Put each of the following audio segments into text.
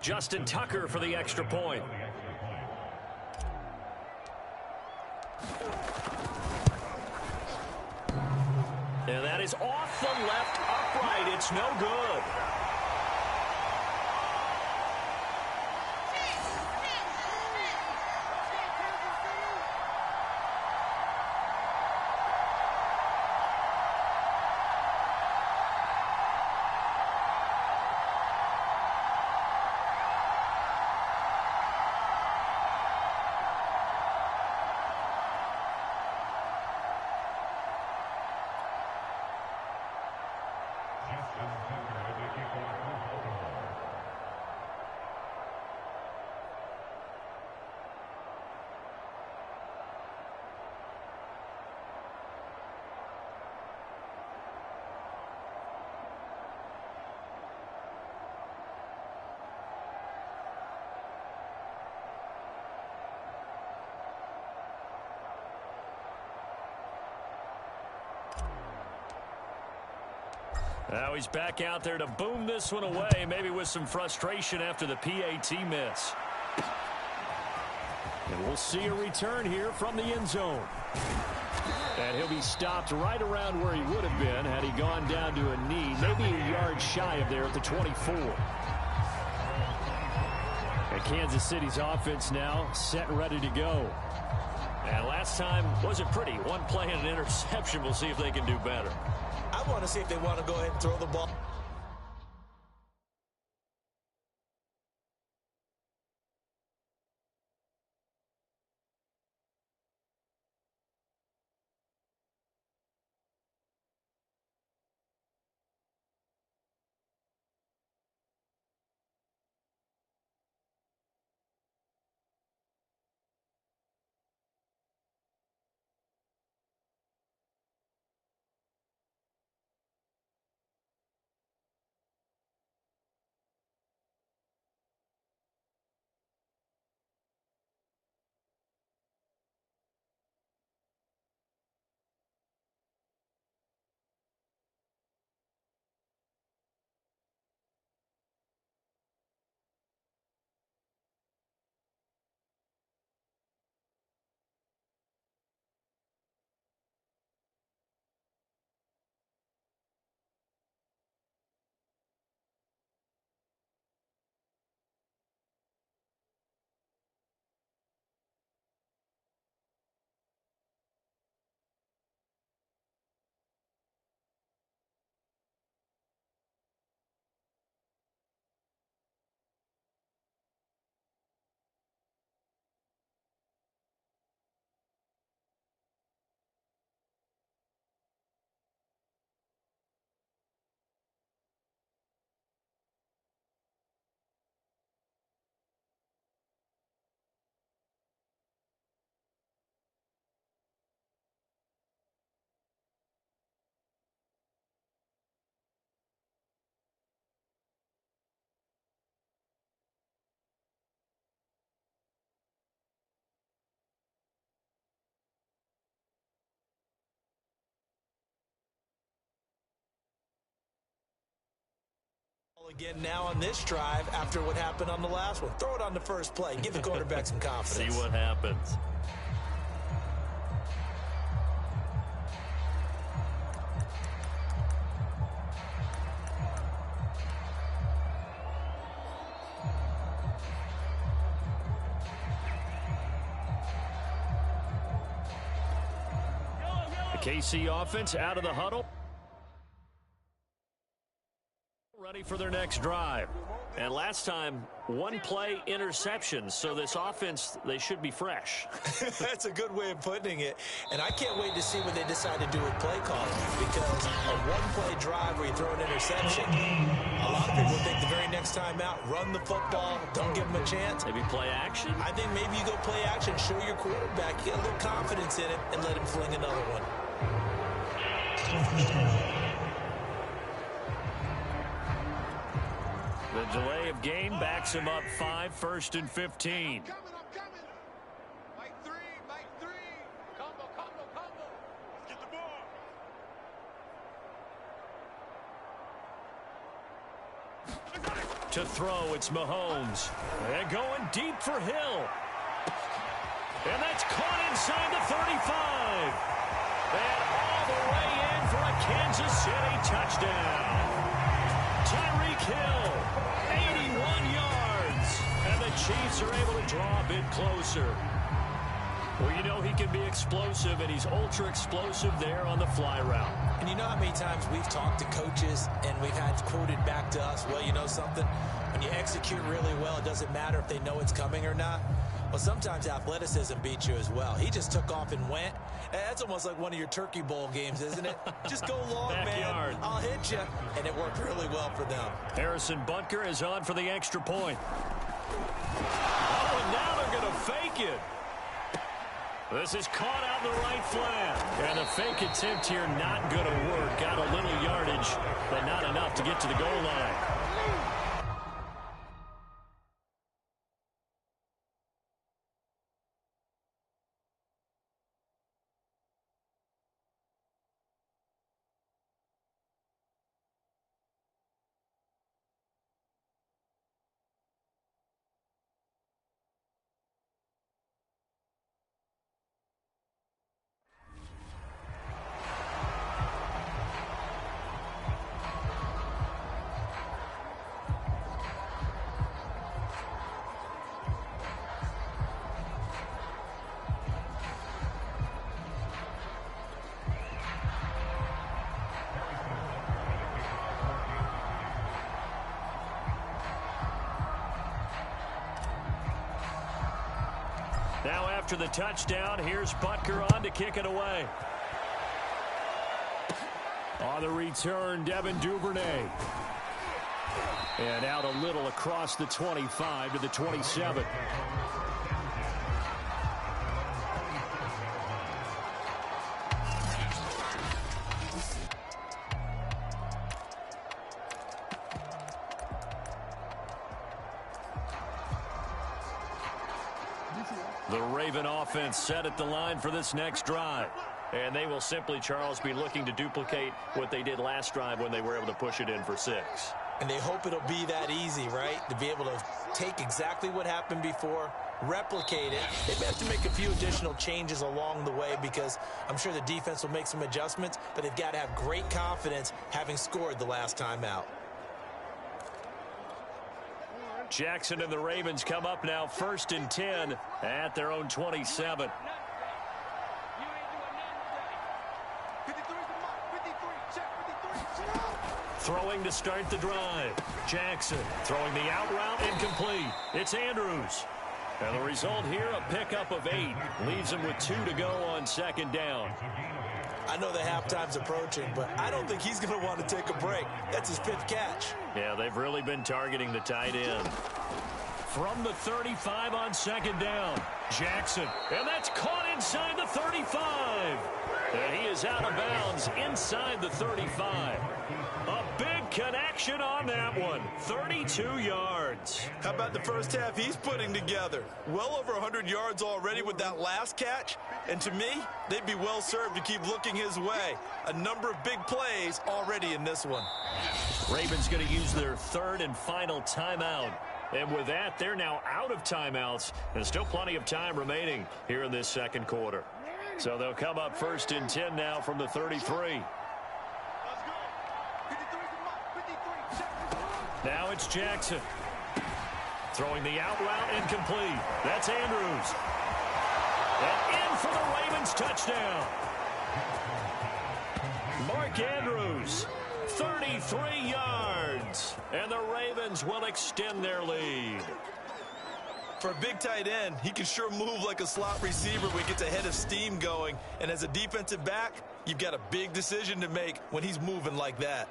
Justin Tucker for the extra point. And that is off the left upright. It's no good. Now he's back out there to boom this one away, maybe with some frustration after the PAT miss. And we'll see a return here from the end zone. And he'll be stopped right around where he would have been had he gone down to a knee, maybe a yard shy of there at the 24. And Kansas City's offense now set and ready to go. And last time wasn't pretty. One play and an interception. We'll see if they can do better. I want to see if they want to go ahead and throw the ball. Again now on this drive after what happened on the last one. Throw it on the first play. Give the quarterback some confidence. See what happens. The KC offense out of the huddle. Ready for their next drive. And last time, one play interception. So this offense, they should be fresh. That's a good way of putting it. And I can't wait to see what they decide to do with play calling, because a one-play drive where you throw an interception, a lot of people think the very next time out, run the football, don't give them a chance. Maybe play action? I think maybe you go play action, show your quarterback, get a little confidence in it, and let him fling another one. The delay of game backs him up 5, 1st and 15. I'm coming. Mike three. Combo. Let's get the ball. I got it. To throw, it's Mahomes. And going deep for Hill. And that's caught inside the 35. And all the way in for a Kansas City touchdown. Tyreek Hill, 81 yards. And the Chiefs are able to draw a bit closer. Well, you know he can be explosive, and he's ultra-explosive there on the fly route. And you know how many times we've talked to coaches and we've had quoted back to us, well, you know something? When you execute really well, it doesn't matter if they know it's coming or not. Well, sometimes athleticism beats you as well. He just took off and went. That's almost like one of your Turkey Bowl games, isn't it? Just go long, Backyard. man. I'll hit you. And it worked really well for them. Harrison Butker is on for the extra point. Oh, and now they're going to fake it. This is caught out in the right flat. And the fake attempt here not going to work. Got a little yardage, but not enough to get to the goal line. Now after the touchdown, here's Butker on to kick it away. On the return, Devin Duvernay. And out a little across the 25 to the 27. The Raven offense set at the line for this next drive. And they will simply, Charles, be looking to duplicate what they did last drive when they were able to push it in for 6. And they hope it'll be that easy, right? To be able to take exactly what happened before, replicate it. They may have to make a few additional changes along the way because I'm sure the defense will make some adjustments, but they've got to have great confidence having scored the last time out. Jackson and the Ravens come up now 1st and 10 at their own 27. Throwing to start the drive. Jackson throwing the out route incomplete. It's Andrews. And the result here, a pickup of 8. Leaves him with 2 to go on 2nd down. I know the halftime's approaching, but I don't think he's going to want to take a break. That's his 5th catch. Yeah, they've really been targeting the tight end. From the 35 on 2nd down, Jackson. And that's caught inside the 35. And he is out of bounds inside the 35. A big connection on that one. 32 yards. How about the first half he's putting together? Well over 100 yards already with that last catch. And to me, they'd be well served to keep looking his way. A number of big plays already in this one. Ravens going to use their 3rd and final timeout. And with that, they're now out of timeouts. And still plenty of time remaining here in this 2nd quarter. So they'll come up 1st and 10 now from the 33. Now it's Jackson. Throwing the out route incomplete. That's Andrews. And in for the Ravens touchdown. Mark Andrews, 33 yards. And the Ravens will extend their lead. For a big tight end, he can sure move like a slot receiver when he gets a head of steam going. And as a defensive back, you've got a big decision to make when he's moving like that.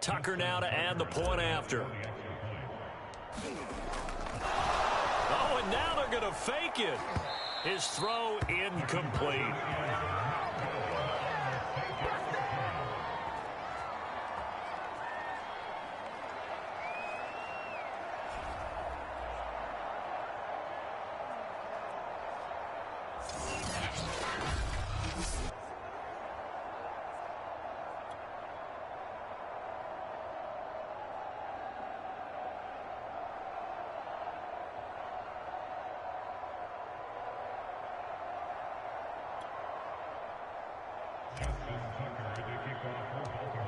Tucker now to add the point after. Oh, and now they're going to fake it. His throw incomplete.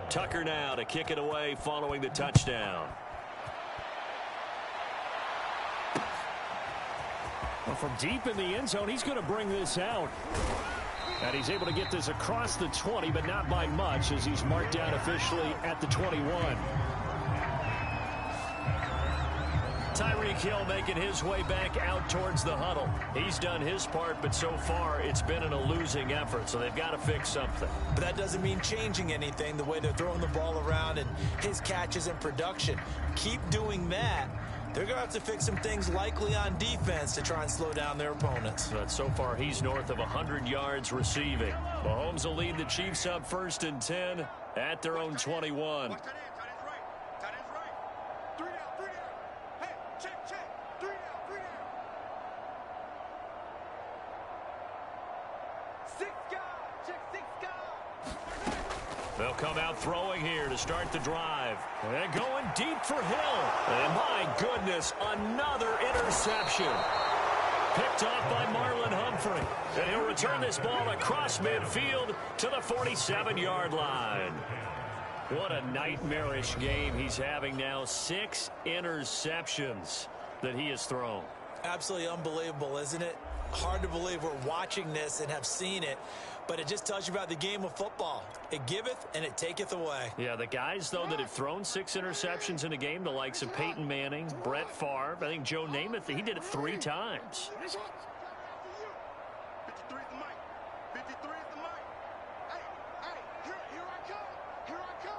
Tucker now to kick it away following the touchdown. Well, from deep in the end zone, he's going to bring this out. And he's able to get this across the 20, but not by much, as he's marked down officially at the 21. Tyreek Hill making his way back out towards the huddle. He's done his part, but so far it's been in a losing effort, so they've got to fix something. But that doesn't mean changing anything, the way they're throwing the ball around and his catches and production. Keep doing that. They're going to have to fix some things likely on defense to try and slow down their opponents. But so far he's north of 100 yards receiving. Mahomes will lead the Chiefs up 1st and 10 at their own 21. They'll come out throwing here to start the drive. And going deep for Hill. And my goodness, another interception. Picked off by Marlon Humphrey. And he'll return this ball across midfield to the 47-yard line. What a nightmarish game he's having now. 6 interceptions that he has thrown. Absolutely unbelievable, isn't it? Hard to believe we're watching this and have seen it, but it just tells you about the game of football. It giveth and it taketh away. Yeah, the guys, though, that have thrown 6 interceptions in a game, the likes of Peyton Manning, Brett Favre, I think Joe Namath, he did it 3 times. 53 is the mic. 53 is the mic. Hey, here I come. Here I come. Here I come.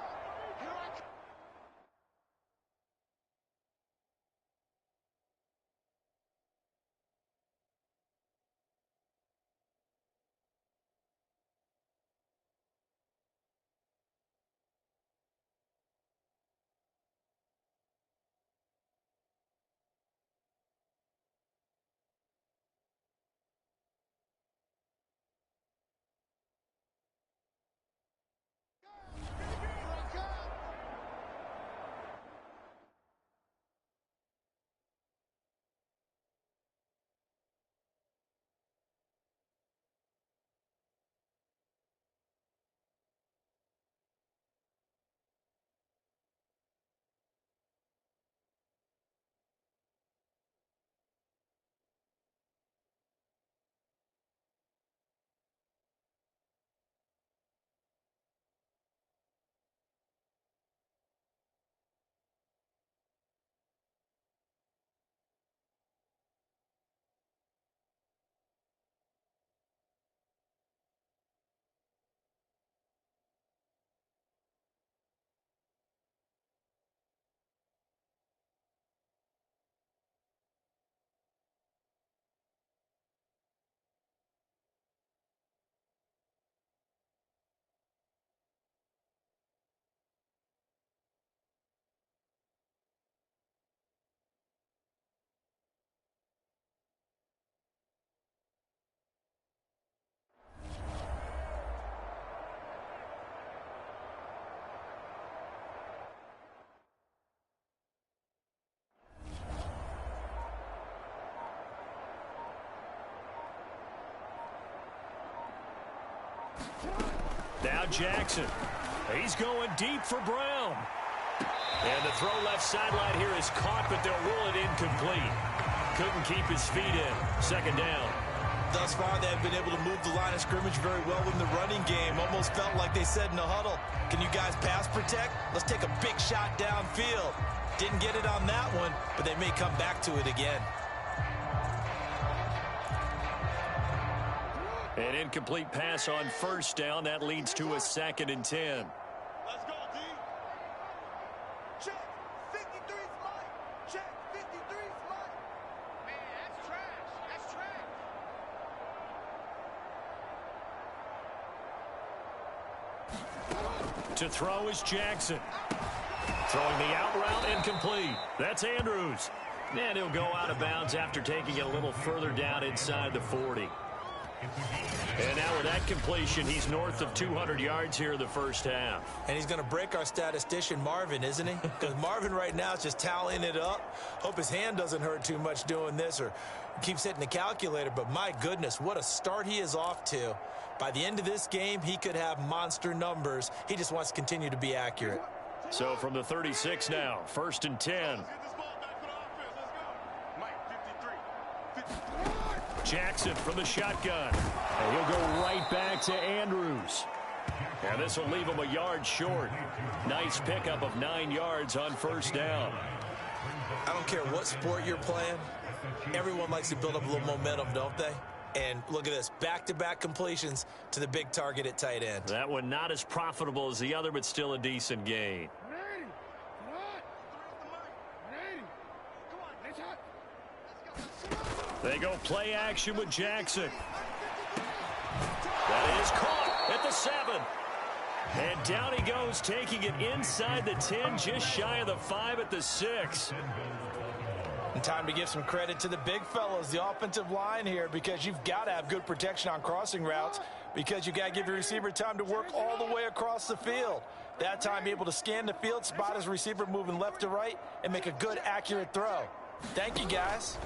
Now Jackson. He's going deep for Brown. And the throw left sideline here is caught, but they'll rule it incomplete. Couldn't keep his feet in. 2nd down. Thus far, they've been able to move the line of scrimmage very well in the running game. Almost felt like they said in the huddle, can you guys pass protect? Let's take a big shot downfield. Didn't get it on that one, but they may come back to it again. An incomplete pass on 1st down. That leads to a 2nd and 10. Let's go, D. Check. 53's mine. Check. 53's mine. Man, that's trash. That's trash. To throw is Jackson. Throwing the out route incomplete. That's Andrews. And he'll go out of bounds after taking it a little further down inside the 40. And now with that completion, he's north of 200 yards here in the 1st half. And he's going to break our statistician, Marvin, isn't he? Because Marvin right now is just tallying it up. Hope his hand doesn't hurt too much doing this or keeps hitting the calculator. But my goodness, what a start he is off to. By the end of this game, he could have monster numbers. He just wants to continue to be accurate. So from the 36 now, 1st and 10. Let's get this ball back for the offense. Let's go. Mike, 53. Jackson from the shotgun. And he'll go right back to Andrews. And this will leave him a yard short. Nice pickup of 9 yards on 1st down. I don't care what sport you're playing. Everyone likes to build up a little momentum, don't they? And look at this, back-to-back completions to the big target at tight end. That one not as profitable as the other, but still a decent gain. They go play action with Jackson. That is caught at the 7. And down he goes, taking it inside the 10, just shy of the 5 at the 6. And time to give some credit to the big fellas, the offensive line here, because you've got to have good protection on crossing routes, because you got to give your receiver time to work all the way across the field. That time, be able to scan the field, spot his receiver moving left to right, and make a good, accurate throw. Thank you, guys.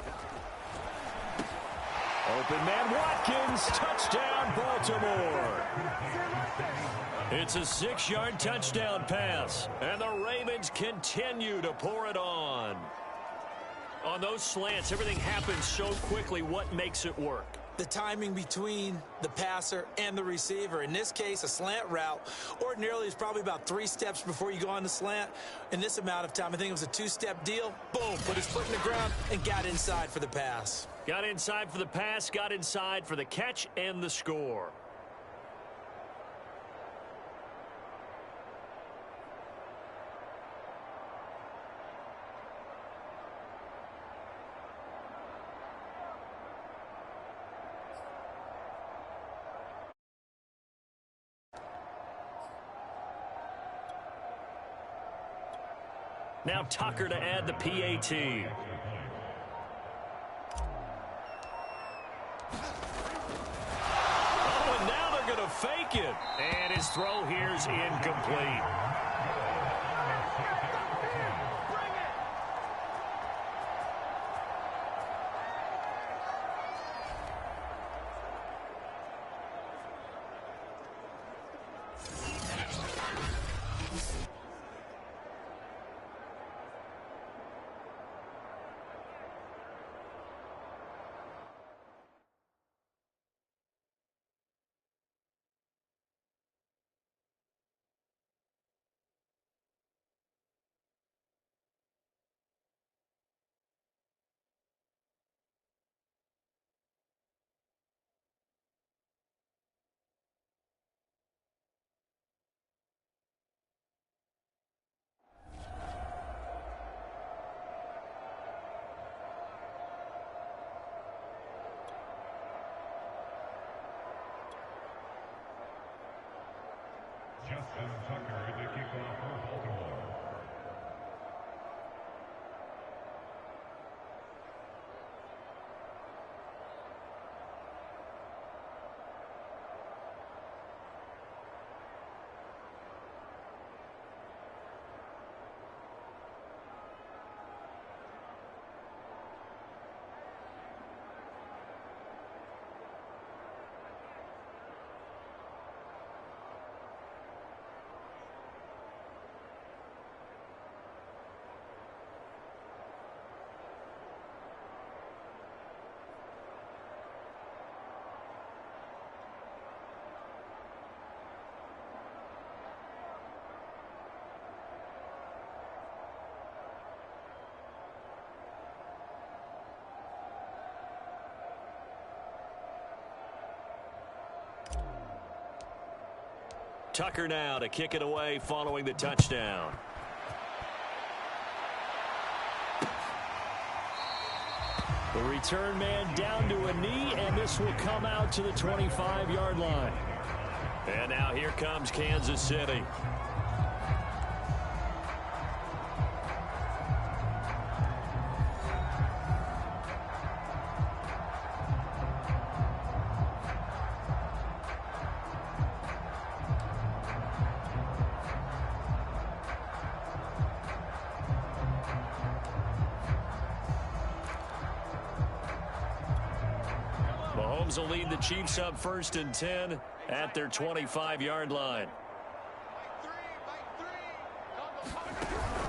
Open man Watkins, touchdown Baltimore. It's a 6-yard touchdown pass, and the Ravens continue to pour it on. On those slants, everything happens so quickly. What makes it work? The timing between the passer and the receiver. In this case, a slant route ordinarily is probably about 3 steps before you go on the slant. In this amount of time, I think it was a 2-step deal. Boom, put his foot in the ground and got inside for the pass. Got inside for the pass, got inside for the catch and the score. Now Tucker to add the PAT. Oh, and now they're going to fake it. And his throw here is incomplete. Justin Tucker to kick off for Baltimore. Tucker now to kick it away following the touchdown. The return man down to a knee, and this will come out to the 25-yard line. And now here comes Kansas City. Mahomes will lead the Chiefs up 1st and 10 at their 25-yard line.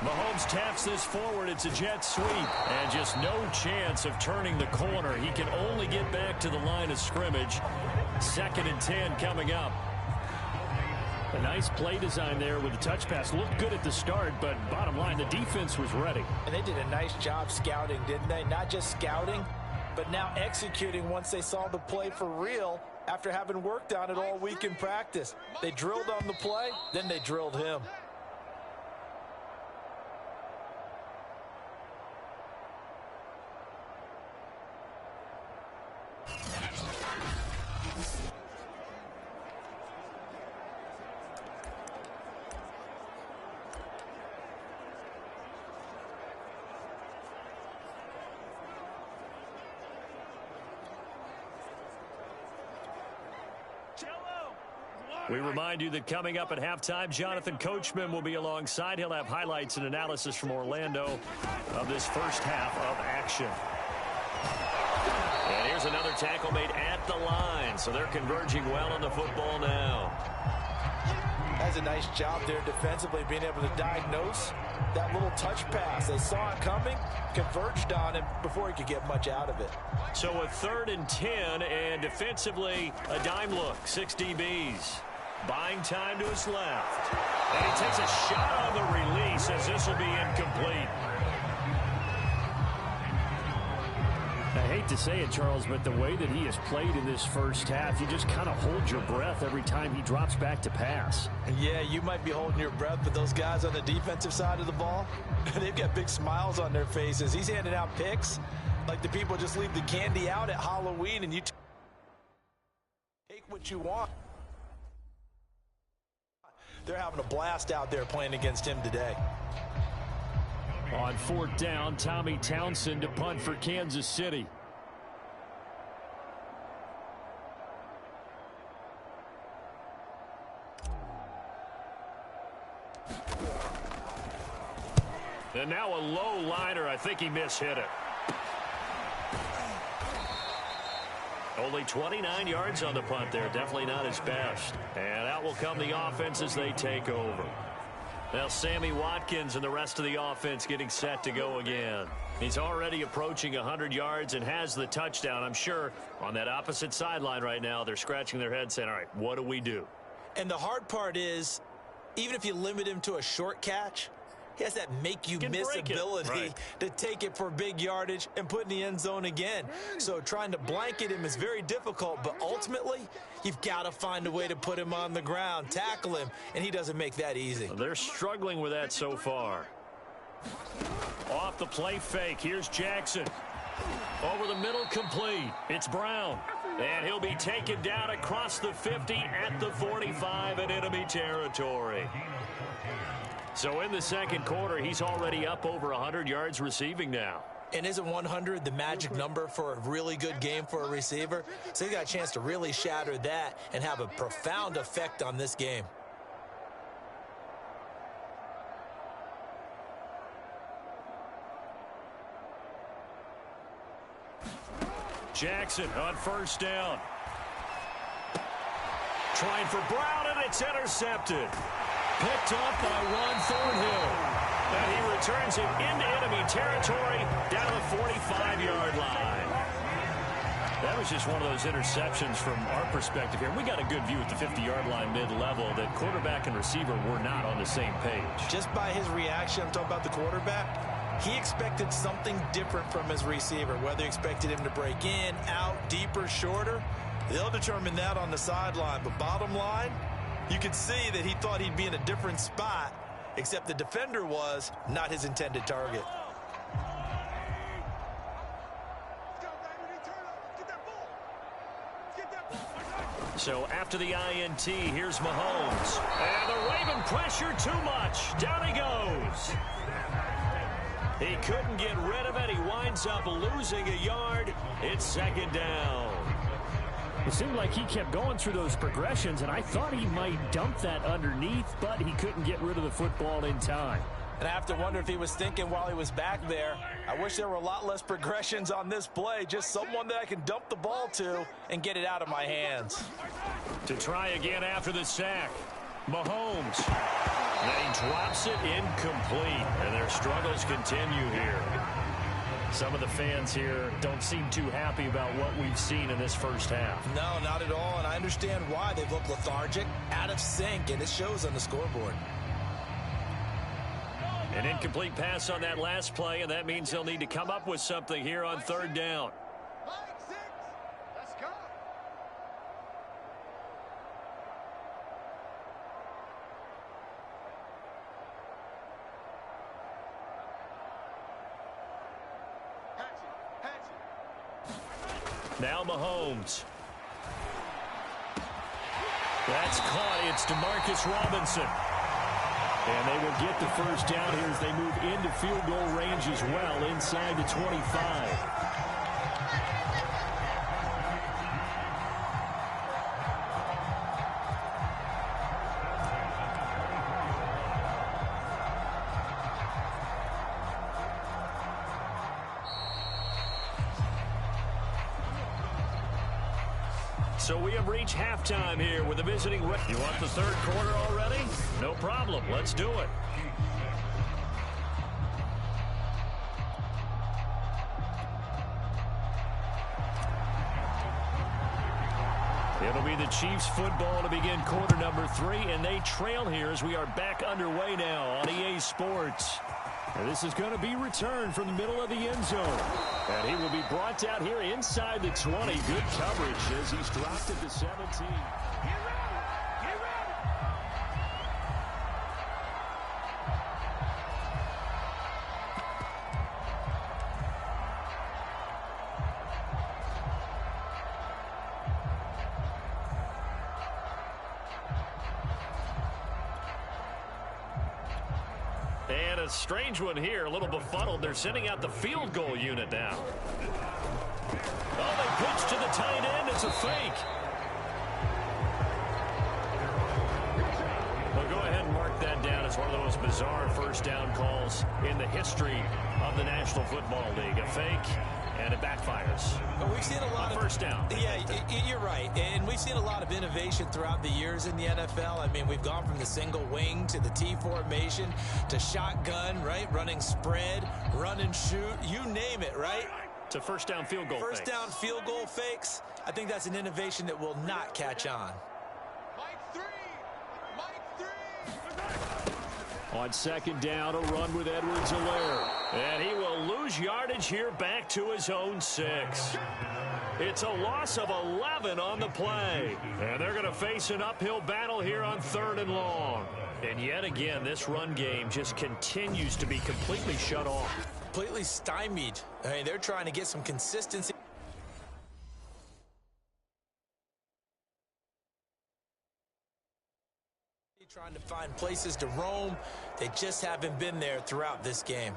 Mahomes taps this forward. It's a jet sweep. And just no chance of turning the corner. He can only get back to the line of scrimmage. 2nd and 10 coming up. A nice play design there with the touch pass. Looked good at the start, but bottom line, the defense was ready. And they did a nice job scouting, didn't they? Not just scouting, but now executing once they saw the play for real after having worked on it all week in practice. They drilled on the play, then they drilled him. We remind you that coming up at halftime, Jonathan Coachman will be alongside. He'll have highlights and analysis from Orlando of this first half of action. And here's another tackle made at the line, so they're converging well on the football now. That's a nice job there defensively, being able to diagnose that little touch pass. They saw it coming, converged on him before he could get much out of it. So a 3rd and 10, and defensively a dime look. 6 DBs. Buying time to his left. And he takes a shot on the release as this will be incomplete. I hate to say it, Charles, but the way that he has played in this first half, you just kind of hold your breath every time he drops back to pass. Yeah, you might be holding your breath, but those guys on the defensive side of the ball, they've got big smiles on their faces. He's handing out picks like the people just leave the candy out at Halloween and you take what you want. They're having a blast out there playing against him today. On 4th down, Tommy Townsend to punt for Kansas City. And now a low liner. I think he mishit it. Only 29 yards on the punt there. Definitely not his best. And out will come the offense as they take over. Now Sammy Watkins and the rest of the offense getting set to go again. He's already approaching 100 yards and has the touchdown. I'm sure on that opposite sideline right now, they're scratching their heads saying, all right, what do we do? And the hard part is, even if you limit him to a short catch, he has that make-you-miss ability to take it for big yardage and put in the end zone again. So trying to blanket him is very difficult, but ultimately, you've got to find a way to put him on the ground, tackle him, and he doesn't make that easy. They're struggling with that so far. Off the play fake, here's Jackson. Over the middle, complete. It's Brown. And he'll be taken down across the 50 at the 45 in enemy territory. So in the second quarter, he's already up over 100 yards receiving now. And isn't 100 the magic number for a really good game for a receiver? So he got a chance to really shatter that and have a profound effect on this game. Jackson on 1st down. Trying for Brown, and it's intercepted. Picked up by Ron Thornhill. And he returns it into enemy territory down the 45-yard line. That was just one of those interceptions from our perspective here. We got a good view at the 50-yard line mid-level that quarterback and receiver were not on the same page. Just by his reaction, I'm talking about the quarterback, he expected something different from his receiver, whether he expected him to break in, out, deeper, shorter. They'll determine that on the sideline. But bottom line, you could see that he thought he'd be in a different spot, except the defender was not his intended target. So after the INT, here's Mahomes. And the Raven pressure too much. Down he goes. He couldn't get rid of it. He winds up losing a yard. It's 2nd down. It seemed like he kept going through those progressions, and I thought he might dump that underneath, but he couldn't get rid of the football in time. And I have to wonder if he was thinking while he was back there, I wish there were a lot less progressions on this play, just someone that I can dump the ball to and get it out of my hands. To try again after the sack, Mahomes. And he drops it incomplete, and their struggles continue here. Some of the fans here don't seem too happy about what we've seen in this first half. No, not at all, and I understand why. They've looked lethargic, out of sync, and it shows on the scoreboard. An incomplete pass on that last play, and that means they'll need to come up with something here on third down. Let's go. Now Mahomes. That's caught. It's DeMarcus Robinson. And they will get the first down here as they move into field goal range as well inside the 25. So we have reached halftime here with the visiting. You want the third quarter already? No problem. Let's do it. It'll be the Chiefs football to begin quarter number 3, and they trail here as we are back underway now on EA Sports. And this is going to be returned from the middle of the end zone. And he will be brought down here inside the 20. Good coverage as he's dropped at the 17. And a strange one here, a little befuddled. They're sending out the field goal unit now. Oh, they pitch to the tight end. It's a fake. Well, go ahead and mark that down as one of the most bizarre first down calls in the history of the National Football League. A fake, and it backfires. But we've seen a lot of first down. Yeah, you're right. And we've seen a lot of innovation throughout the years in the NFL. I mean, we've gone from the single wing to the T formation to shotgun, right? Running spread, run and shoot, you name it, right? To first down field goal First fakes. down field goal fakes. I think that's an innovation that will not catch on. Mike 3. On second down, a run with Edwards-Helaire. And he will lose yardage here back to his own 6. It's a loss of 11 on the play. And they're going to face an uphill battle here on third and long. And yet again, this run game just continues to be completely shut off. Completely stymied. I mean, they're trying to get some consistency. Trying to find places to roam. They just haven't been there throughout this game.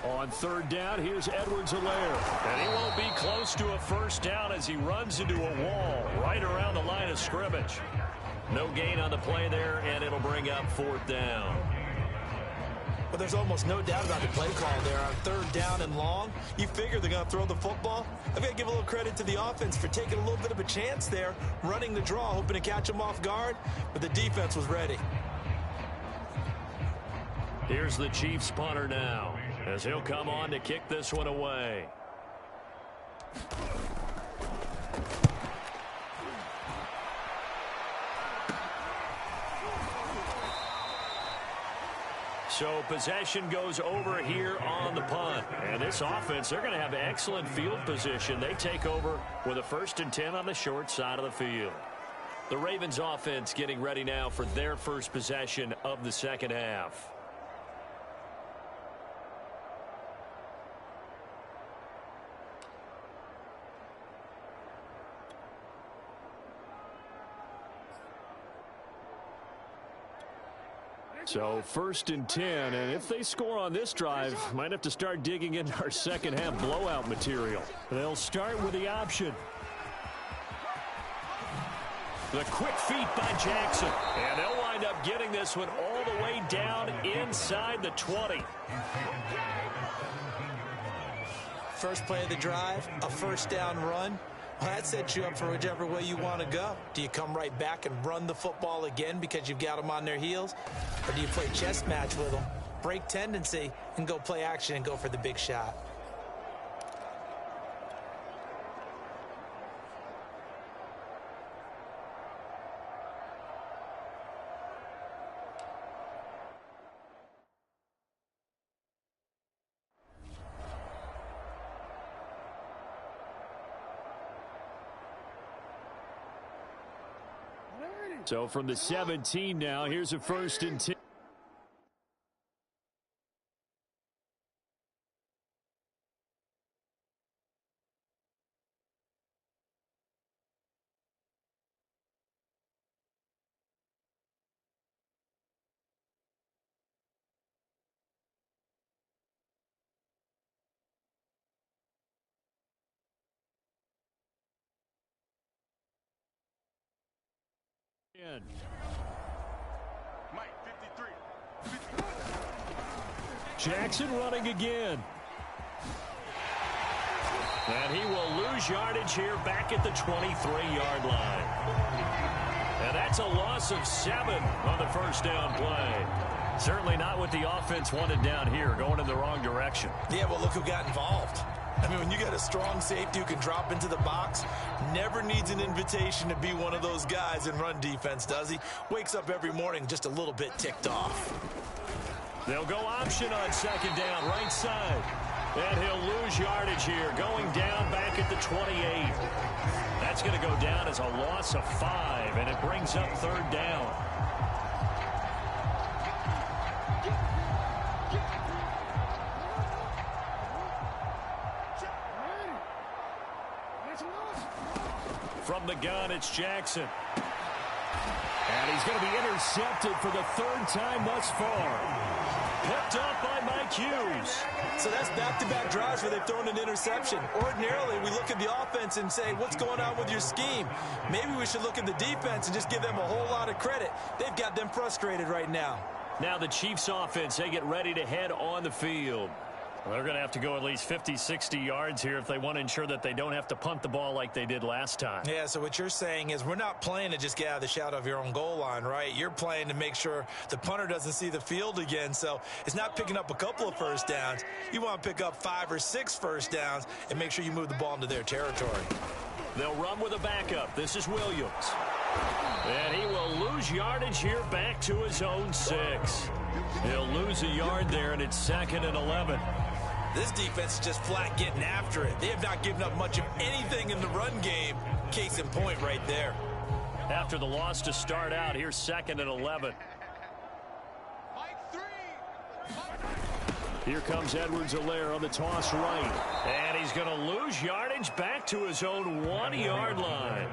On third down, here's Edwards-Helaire. And he won't be close to a first down as he runs into a wall right around the line of scrimmage. No gain on the play there, and it'll bring up fourth down. But there's almost no doubt about the play call there on third down and long. You figure they're going to throw the football. I've got to give a little credit to the offense for taking a little bit of a chance there, running the draw, hoping to catch them off guard, but the defense was ready. Here's the Chiefs punter now, as he'll come on to kick this one away. So possession goes over here on the punt. And this offense, they're going to have excellent field position. They take over with a 1st and 10 on the short side of the field. The Ravens offense getting ready now for their first possession of the second half. So 1st and 10, and if they score on this drive, might have to start digging into our second half blowout material. They'll start with the option. The quick feet by Jackson. And they'll wind up getting this one all the way down inside the 20. First play of the drive, a first down run. Well, that sets you up for whichever way you want to go. Do you come right back and run the football again because you've got them on their heels? Or do you play chess match with them, break tendency, and go play action and go for the big shot? So from the 17 now, here's a 1st and 10. Mike, 53. Jackson running again. And he will lose yardage here back at the 23-yard line. And that's a loss of 7 on the first down play. Certainly not what the offense wanted down here, going in the wrong direction. Yeah, well, look who got involved. I mean, when you got a strong safety who can drop into the box, never needs an invitation to be one of those guys in run defense, does he? Wakes up every morning just a little bit ticked off. They'll go option on 2nd down, right side. And he'll lose yardage here, going down back at the 28. That's going to go down as a loss of 5, and it brings up 3rd down. From the gun, it's Jackson. And he's going to be intercepted for the 3rd time thus far. Picked up by Mike Hughes. So that's back-to-back drives where they've thrown an interception. Ordinarily, we look at the offense and say, what's going on with your scheme? Maybe we should look at the defense and just give them a whole lot of credit. They've got them frustrated right now. Now the Chiefs offense, they get ready to head on the field. Well, they're going to have to go at least 50, 60 yards here if they want to ensure that they don't have to punt the ball like they did last time. Yeah, so what you're saying is we're not playing to just get out of the shadow of your own goal line, right? You're playing to make sure the punter doesn't see the field again. So it's not picking up a couple of first downs. You want to pick up 5 or 6 first downs and make sure you move the ball into their territory. They'll run with a backup. This is Williams. And he will lose yardage here back to his own 6. He'll lose a yard there, and it's 2nd and 11. This defense is just flat getting after it. They have not given up much of anything in the run game. Case in point right there. After the loss to start out, here's 2nd and 11. Here comes Edwards-Helaire on the toss right. And he's going to lose yardage back to his own 1-yard line.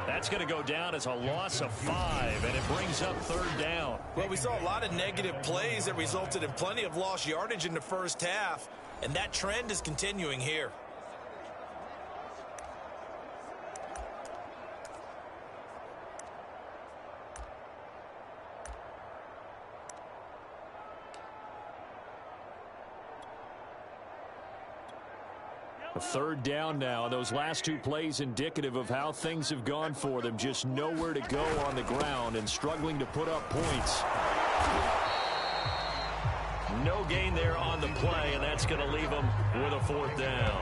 That's going to go down as a loss of 5, and it brings up 3rd down. Well, we saw a lot of negative plays that resulted in plenty of lost yardage in the first half, and that trend is continuing here. A 3rd down now. Those last 2 plays indicative of how things have gone for them. Just nowhere to go on the ground and struggling to put up points. No gain there on the play, and that's going to leave them with a 4th down.